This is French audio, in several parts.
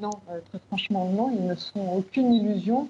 Non, très franchement, non, ils ne sont aucune illusion.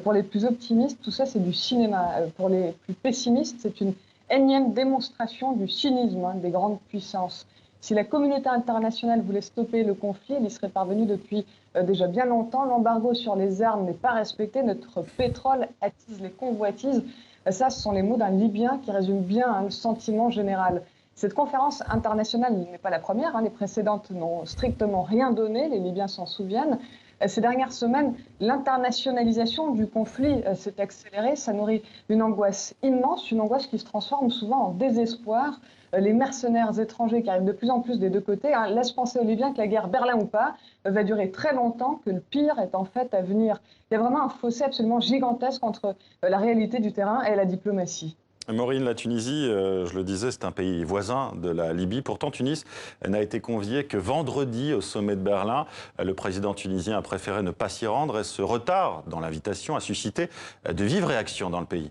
Pour les plus optimistes, tout ça, c'est du cinéma. Pour les plus pessimistes, c'est une énième démonstration du cynisme des grandes puissances. Si la communauté internationale voulait stopper le conflit, elle y serait parvenue depuis déjà bien longtemps. L'embargo sur les armes n'est pas respecté. Notre pétrole attise les convoitises. Ça, ce sont les mots d'un Libyen qui résument bien le sentiment général. Cette conférence internationale n'est pas la première. Les précédentes n'ont strictement rien donné. Les Libyens s'en souviennent. Ces dernières semaines, l'internationalisation du conflit s'est accélérée. Ça nourrit une angoisse immense, une angoisse qui se transforme souvent en désespoir. Les mercenaires étrangers qui arrivent de plus en plus des deux côtés laissent penser aux Libyens que la guerre, Berlin ou pas, va durer très longtemps, que le pire est en fait à venir. Il y a vraiment un fossé absolument gigantesque entre la réalité du terrain et la diplomatie. Maureen, la Tunisie, je le disais, c'est un pays voisin de la Libye. Pourtant, Tunis n'a été convié que vendredi au sommet de Berlin. Le président tunisien a préféré ne pas s'y rendre et ce retard dans l'invitation a suscité de vives réactions dans le pays.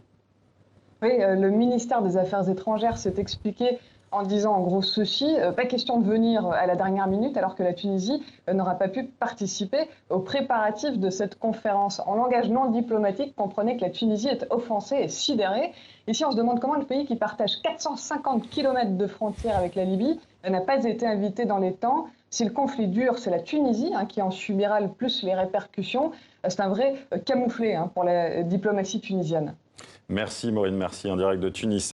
Oui, le ministère des Affaires étrangères s'est expliqué en disant en gros ceci, pas question de venir à la dernière minute alors que la Tunisie n'aura pas pu participer aux préparatifs de cette conférence. En langage non diplomatique, comprenez que la Tunisie est offensée et sidérée. Ici, on se demande comment le pays qui partage 450 km de frontière avec la Libye n'a pas été invité dans les temps. Si le conflit dure, c'est la Tunisie qui en subira le plus les répercussions. C'est un vrai camouflet pour la diplomatie tunisienne. Merci Maureen, merci en direct de Tunis.